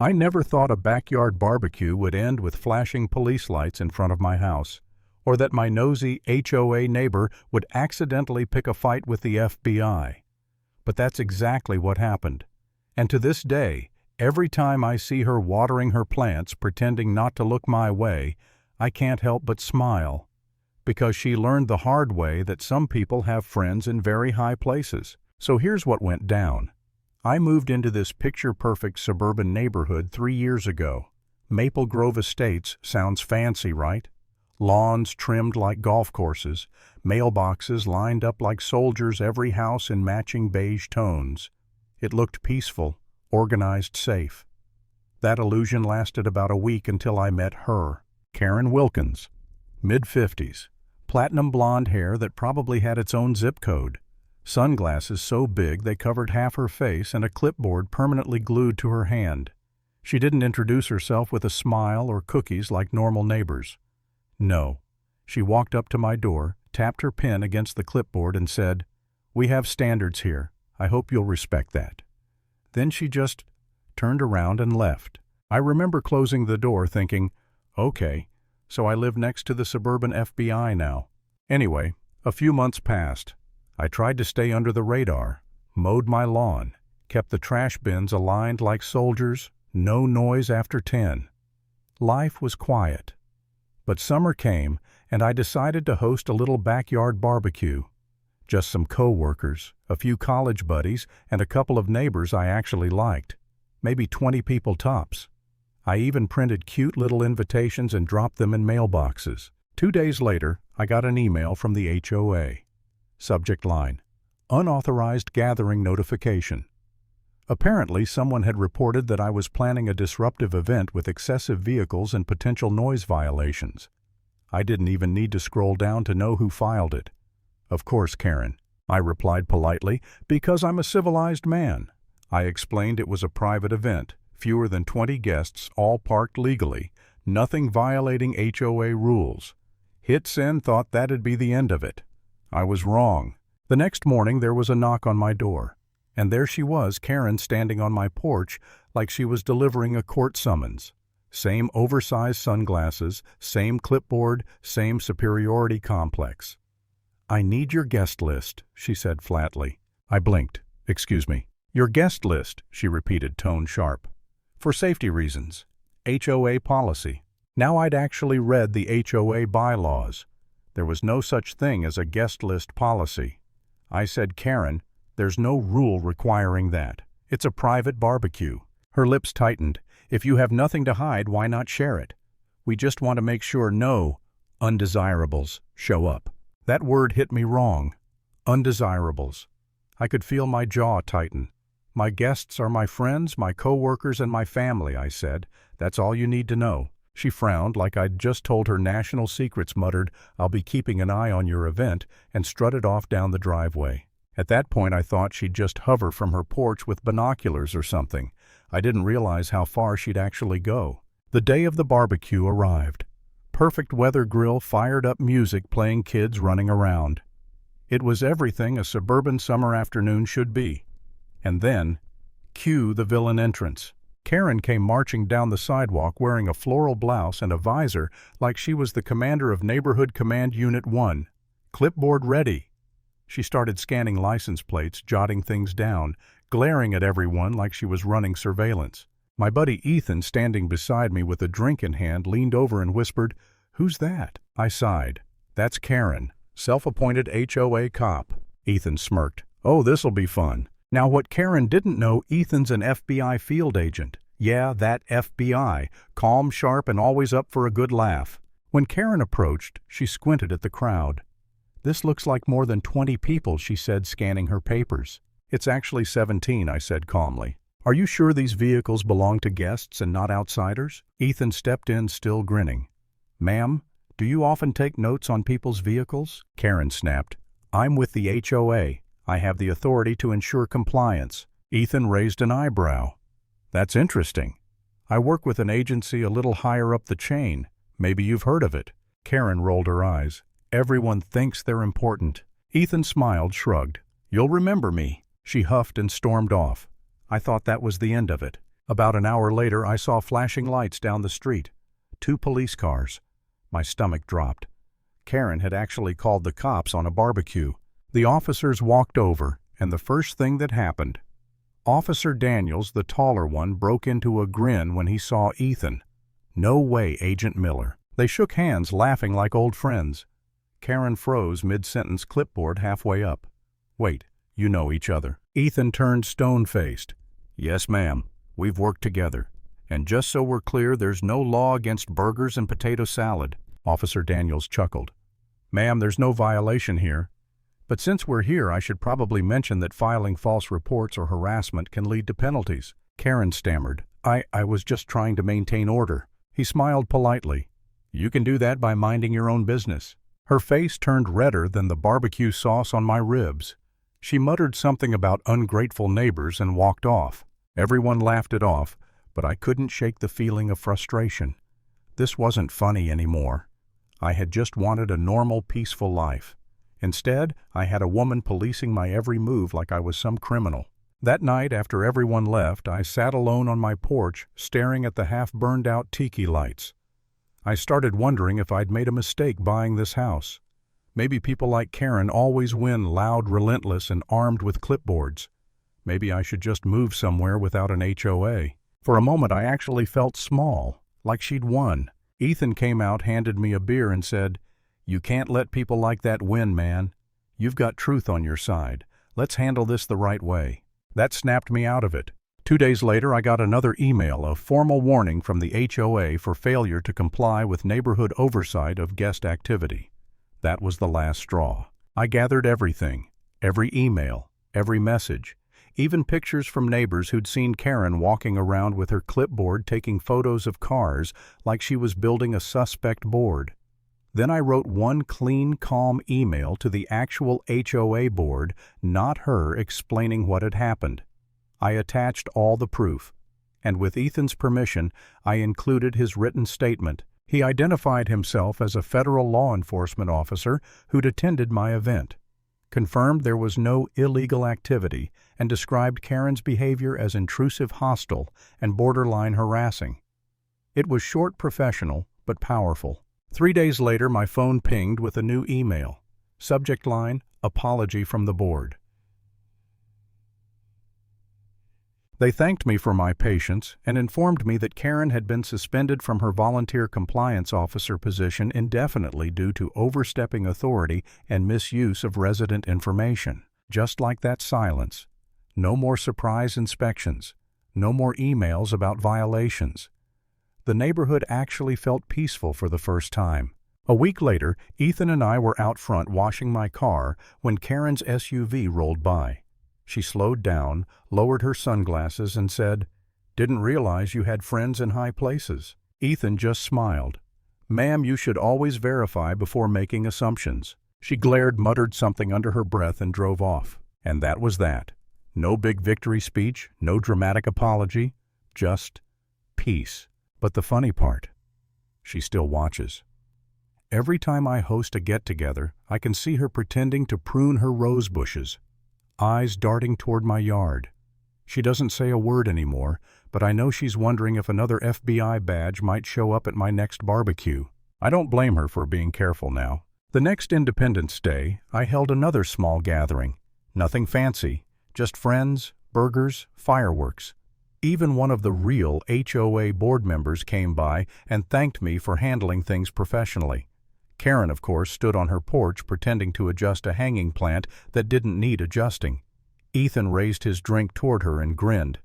I never thought a backyard barbecue would end with flashing police lights in front of my house, or that my nosy HOA neighbor would accidentally pick a fight with the FBI. But that's exactly what happened. And to this day, every time I see her watering her plants pretending not to look my way, I can't help but smile, because she learned the hard way that some people have friends in very high places. So here's what went down. I moved into this picture-perfect suburban neighborhood 3 years ago. Maple Grove Estates sounds fancy, right? Lawns trimmed like golf courses, mailboxes lined up like soldiers, every house in matching beige tones. It looked peaceful, organized, safe. That illusion lasted about a week until I met her, Karen Wilkins. Mid-50s, platinum blonde hair that probably had its own zip code. Sunglasses so big they covered half her face and a clipboard permanently glued to her hand. She didn't introduce herself with a smile or cookies like normal neighbors. No. She walked up to my door, tapped her pen against the clipboard and said, "We have standards here. I hope you'll respect that." Then she just turned around and left. I remember closing the door thinking, okay, so I live next to the suburban FBI now. Anyway, a few months passed. I tried to stay under the radar, mowed my lawn, kept the trash bins aligned like soldiers, no noise after 10. Life was quiet. But summer came, and I decided to host a little backyard barbecue. Just some co-workers, a few college buddies, and a couple of neighbors I actually liked. Maybe 20 people tops. I even printed cute little invitations and dropped them in mailboxes. 2 days later, I got an email from the HOA. Subject line: Unauthorized gathering notification. Apparently, someone had reported that I was planning a disruptive event with excessive vehicles and potential noise violations. I didn't even need to scroll down to know who filed it. "Of course, Karen," I replied politely, "because I'm a civilized man." I explained it was a private event, fewer than 20 guests, all parked legally, nothing violating HOA rules. Hit Send thought that'd be the end of it. I was wrong. The next morning there was a knock on my door, and there she was, Karen, standing on my porch like she was delivering a court summons. Same oversized sunglasses, same clipboard, same superiority complex. "I need your guest list," she said flatly. I blinked. "Excuse me." "Your guest list," she repeated, tone sharp. "For safety reasons. HOA policy." Now I'd actually read the HOA bylaws. There was no such thing as a guest list policy. I said, "Karen, there's no rule requiring that. It's a private barbecue." Her lips tightened. "If you have nothing to hide, why not share it? We just want to make sure no undesirables show up." That word hit me wrong. Undesirables. I could feel my jaw tighten. "My guests are my friends, my co-workers, and my family," I said. "That's all you need to know." She frowned like I'd just told her national secrets, muttered, "I'll be keeping an eye on your event," and strutted off down the driveway. At that point I thought she'd just hover from her porch with binoculars or something. I didn't realize how far she'd actually go. The day of the barbecue arrived. Perfect weather, grill, fired up music playing, kids running around. It was everything a suburban summer afternoon should be. And then, cue the villain entrance. Karen came marching down the sidewalk wearing a floral blouse and a visor like she was the commander of Neighborhood Command Unit 1. Clipboard ready. She started scanning license plates, jotting things down, glaring at everyone like she was running surveillance. My buddy Ethan, standing beside me with a drink in hand, leaned over and whispered, "Who's that?" I sighed. "That's Karen, self-appointed HOA cop." Ethan smirked. "Oh, this'll be fun." Now what Karen didn't know, Ethan's an FBI field agent. Yeah, that FBI, calm, sharp, and always up for a good laugh. When Karen approached, she squinted at the crowd. "This looks like more than 20 people," she said, scanning her papers. "It's actually 17, I said calmly. "Are you sure these vehicles belong to guests and not outsiders?" Ethan stepped in, still grinning. "Ma'am, do you often take notes on people's vehicles?" Karen snapped. "I'm with the HOA. I have the authority to ensure compliance." Ethan raised an eyebrow. "That's interesting. I work with an agency a little higher up the chain. Maybe you've heard of it." Karen rolled her eyes. "Everyone thinks they're important." Ethan smiled, shrugged. "You'll remember me." She huffed and stormed off. I thought that was the end of it. About an hour later, I saw flashing lights down the street. 2 police cars. My stomach dropped. Karen had actually called the cops on a barbecue. The officers walked over, and the first thing that happened, Officer Daniels, the taller one, broke into a grin when he saw Ethan. No way, Agent Miller. They shook hands, laughing like old friends. Karen froze mid-sentence, clipboard halfway up. Wait, you know each other. Ethan turned stone-faced. Yes, ma'am. We've worked together. And just so we're clear, there's no law against burgers and potato salad. Officer Daniels chuckled. Ma'am, there's no violation here. But since we're here, I should probably mention that filing false reports or harassment can lead to penalties. Karen stammered. I was just trying to maintain order. He smiled politely. You can do that by minding your own business. Her face turned redder than the barbecue sauce on my ribs. She muttered something about ungrateful neighbors and walked off. Everyone laughed it off, but I couldn't shake the feeling of frustration. This wasn't funny anymore. I had just wanted a normal, peaceful life. Instead, I had a woman policing my every move like I was some criminal. That night, after everyone left, I sat alone on my porch, staring at the half-burned-out tiki lights. I started wondering if I'd made a mistake buying this house. Maybe people like Karen always win loud, relentless, and armed with clipboards. Maybe I should just move somewhere without an HOA. For a moment, I actually felt small, like she'd won. Ethan came out, handed me a beer, and said, "You can't let people like that win, man. You've got truth on your side. Let's handle this the right way." That snapped me out of it. 2 days later, I got another email, a formal warning from the HOA for failure to comply with neighborhood oversight of guest activity. That was the last straw. I gathered everything, every email, every message, even pictures from neighbors who'd seen Karen walking around with her clipboard taking photos of cars like she was building a suspect board. Then I wrote one clean, calm email to the actual HOA board, not her, explaining what had happened. I attached all the proof, and with Ethan's permission, I included his written statement. He identified himself as a federal law enforcement officer who'd attended my event, confirmed there was no illegal activity, and described Karen's behavior as intrusive, hostile, and borderline harassing. It was short, professional, but powerful. 3 days later, my phone pinged with a new email. Subject line, "Apology from the board." They thanked me for my patience and informed me that Karen had been suspended from her volunteer compliance officer position indefinitely due to overstepping authority and misuse of resident information. Just like that silence. No more surprise inspections. No more emails about violations. The neighborhood actually felt peaceful for the first time. A week later, Ethan and I were out front washing my car when Karen's SUV rolled by. She slowed down, lowered her sunglasses, and said, "Didn't realize you had friends in high places." Ethan just smiled. "Ma'am, you should always verify before making assumptions." She glared, muttered something under her breath, and drove off. And that was that. No big victory speech, no dramatic apology, just peace. But the funny part, she still watches. Every time I host a get-together, I can see her pretending to prune her rose bushes, eyes darting toward my yard. She doesn't say a word anymore, but I know she's wondering if another FBI badge might show up at my next barbecue. I don't blame her for being careful now. The next Independence Day, I held another small gathering. Nothing fancy, just friends, burgers, fireworks. Even one of the real HOA board members came by and thanked me for handling things professionally. Karen, of course, stood on her porch pretending to adjust a hanging plant that didn't need adjusting. Ethan raised his drink toward her and grinned.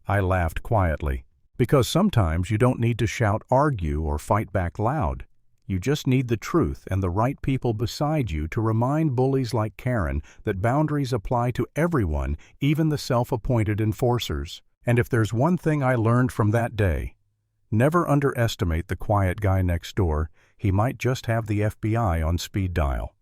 I laughed quietly. Because sometimes you don't need to shout, argue, or fight back loud. You just need the truth and the right people beside you to remind bullies like Karen that boundaries apply to everyone, even the self-appointed enforcers. And if there's one thing I learned from that day, never underestimate the quiet guy next door. He might just have the FBI on speed dial.